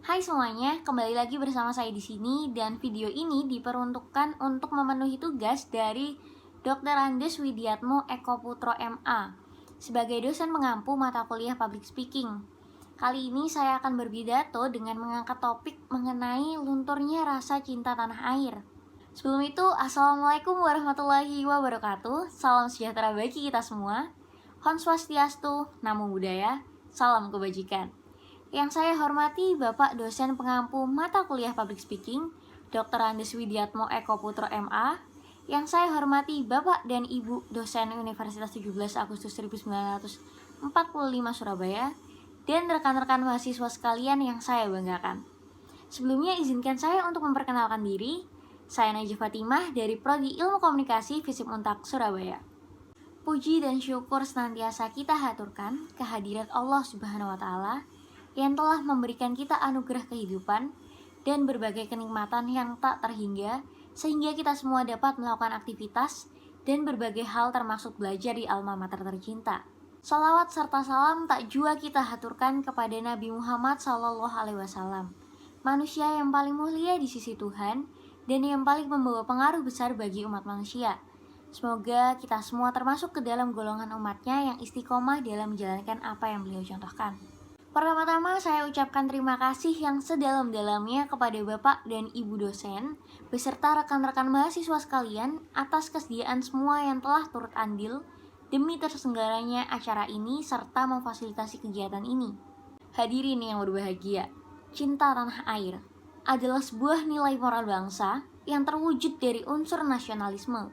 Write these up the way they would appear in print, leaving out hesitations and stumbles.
Hai semuanya, kembali lagi bersama saya di sini dan video ini diperuntukkan untuk memenuhi tugas dari Dr. Andes Widiatmo Eko Putro MA sebagai dosen pengampu mata kuliah Public Speaking. Kali ini saya akan berpidato dengan mengangkat topik mengenai lunturnya rasa cinta tanah air. Sebelum itu, Assalamualaikum warahmatullahi wabarakatuh. Salam sejahtera bagi kita semua. Om Swastiastu, Namo Buddhaya, salam kebajikan. Yang saya hormati Bapak dosen pengampu mata kuliah Public Speaking, Dr. Andes Widiatmo Eko Putro MA. Yang saya hormati Bapak dan Ibu dosen Universitas 17 Agustus 1945 Surabaya, dan rekan-rekan mahasiswa sekalian yang saya banggakan. Sebelumnya izinkan saya untuk memperkenalkan diri. Saya Najih Fatimah dari Prodi Ilmu Komunikasi FISIP Untak Surabaya. Puji dan syukur senantiasa kita haturkan kehadirat Allah Subhanahu wa Ta'ala yang telah memberikan kita anugerah kehidupan dan berbagai kenikmatan yang tak terhingga, sehingga kita semua dapat melakukan aktivitas dan berbagai hal termasuk belajar di alma mater tercinta. Salawat serta salam tak jua kita haturkan kepada Nabi Muhammad SAW, manusia yang paling mulia di sisi Tuhan dan yang paling membawa pengaruh besar bagi umat manusia. Semoga kita semua termasuk ke dalam golongan umatnya yang istiqomah dalam menjalankan apa yang beliau contohkan. Pertama-tama saya ucapkan terima kasih yang sedalam-dalamnya kepada Bapak dan Ibu dosen beserta rekan-rekan mahasiswa sekalian atas kesediaan semua yang telah turut andil demi terselenggaranya acara ini serta memfasilitasi kegiatan ini. Hadirin yang berbahagia, cinta tanah air adalah sebuah nilai moral bangsa yang terwujud dari unsur nasionalisme.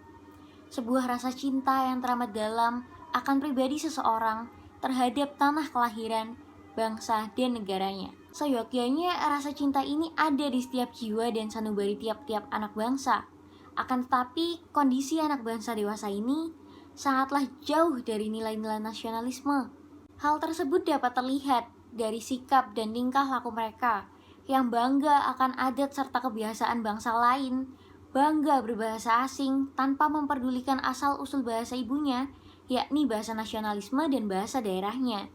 Sebuah rasa cinta yang teramat dalam akan pribadi seseorang terhadap tanah kelahiran, bangsa, dan negaranya. Seyogyanya rasa cinta ini ada di setiap jiwa dan sanubari tiap-tiap anak bangsa. Akan tetapi kondisi anak bangsa dewasa ini sangatlah jauh dari nilai-nilai nasionalisme. Hal tersebut dapat terlihat dari sikap dan tingkah laku mereka yang bangga akan adat serta kebiasaan bangsa lain, bangga berbahasa asing tanpa memperdulikan asal-usul bahasa ibunya, yakni bahasa nasionalisme dan bahasa daerahnya.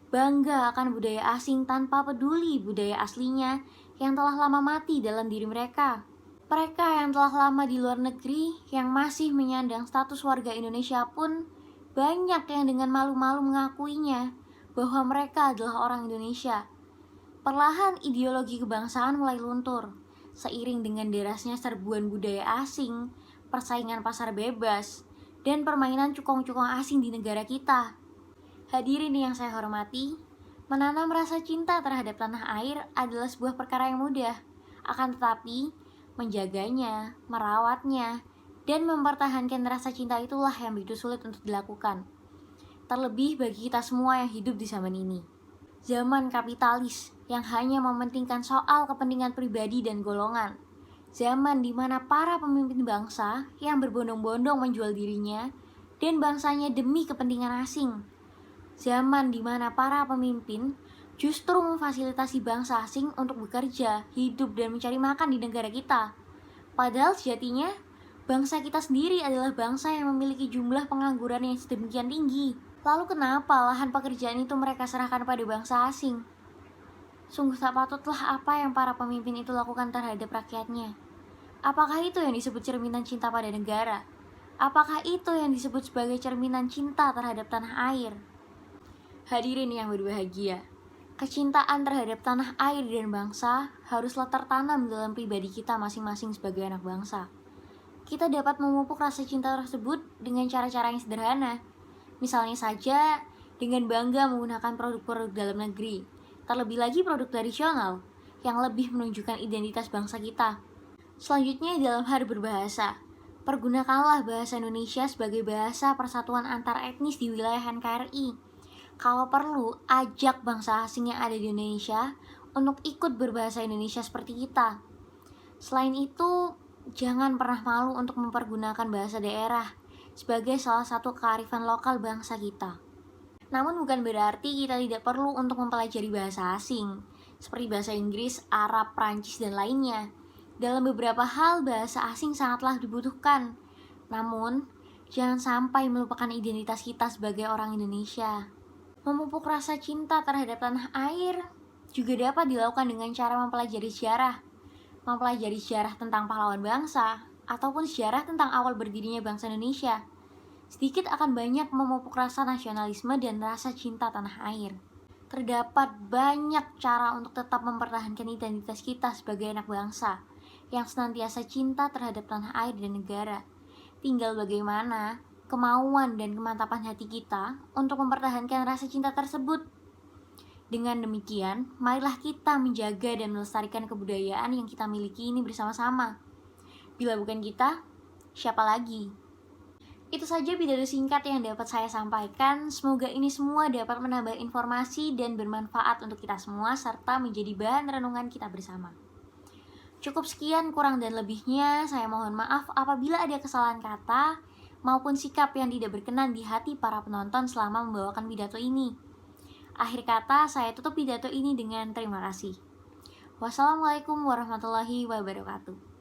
Bangga akan budaya asing tanpa peduli budaya aslinya yang telah lama mati dalam diri mereka. Mereka yang telah lama di luar negeri, yang masih menyandang status warga Indonesia pun, banyak yang dengan malu-malu mengakuinya bahwa mereka adalah orang Indonesia. Perlahan ideologi kebangsaan mulai luntur, seiring dengan derasnya serbuan budaya asing, persaingan pasar bebas, dan permainan cukong-cukong asing di negara kita. Hadirin yang saya hormati, menanam rasa cinta terhadap tanah air adalah sebuah perkara yang mudah. Akan tetapi, menjaganya, merawatnya, dan mempertahankan rasa cinta itulah yang begitu sulit untuk dilakukan. Terlebih bagi kita semua yang hidup di zaman ini. Zaman kapitalis yang hanya mementingkan soal kepentingan pribadi dan golongan. Zaman di mana para pemimpin bangsa yang berbondong-bondong menjual dirinya dan bangsanya demi kepentingan asing. Zaman di mana para pemimpin justru memfasilitasi bangsa asing untuk bekerja, hidup, dan mencari makan di negara kita. Padahal sejatinya, bangsa kita sendiri adalah bangsa yang memiliki jumlah pengangguran yang sedemikian tinggi. Lalu kenapa lahan pekerjaan itu mereka serahkan pada bangsa asing? Sungguh tak patutlah apa yang para pemimpin itu lakukan terhadap rakyatnya. Apakah itu yang disebut cerminan cinta pada negara? Apakah itu yang disebut sebagai cerminan cinta terhadap tanah air? Hadirin yang berbahagia, kecintaan terhadap tanah air dan bangsa haruslah tertanam dalam pribadi kita masing-masing sebagai anak bangsa. Kita dapat memupuk rasa cinta tersebut dengan cara-cara yang sederhana. Misalnya saja dengan bangga menggunakan produk-produk dalam negeri, terlebih lagi produk tradisional yang lebih menunjukkan identitas bangsa kita. Selanjutnya dalam hal berbahasa, pergunakanlah bahasa Indonesia sebagai bahasa persatuan antar etnis di wilayah NKRI. Kalau perlu, ajak bangsa asing yang ada di Indonesia untuk ikut berbahasa Indonesia seperti kita. Selain itu, jangan pernah malu untuk mempergunakan bahasa daerah sebagai salah satu kearifan lokal bangsa kita. Namun bukan berarti kita tidak perlu untuk mempelajari bahasa asing, seperti bahasa Inggris, Arab, Prancis, dan lainnya. Dalam beberapa hal, bahasa asing sangatlah dibutuhkan. Namun, jangan sampai melupakan identitas kita sebagai orang Indonesia. Memupuk rasa cinta terhadap tanah air juga dapat dilakukan dengan cara mempelajari sejarah tentang pahlawan bangsa, ataupun sejarah tentang awal berdirinya bangsa Indonesia. Sedikit akan banyak memupuk rasa nasionalisme dan rasa cinta tanah air. Terdapat banyak cara untuk tetap mempertahankan identitas kita sebagai anak bangsa yang senantiasa cinta terhadap tanah air dan negara. Tinggal bagaimana kemauan dan kemantapan hati kita untuk mempertahankan rasa cinta tersebut. Dengan demikian, marilah kita menjaga dan melestarikan kebudayaan yang kita miliki ini bersama-sama. Bila bukan kita, siapa lagi? Itu saja pidato singkat yang dapat saya sampaikan. Semoga ini semua dapat menambah informasi dan bermanfaat untuk kita semua, serta menjadi bahan renungan kita bersama. Cukup sekian, kurang dan lebihnya saya mohon maaf apabila ada kesalahan kata maupun sikap yang tidak berkenan di hati para penonton selama membawakan pidato ini. Akhir kata, saya tutup pidato ini dengan terima kasih. Wassalamualaikum warahmatullahi wabarakatuh.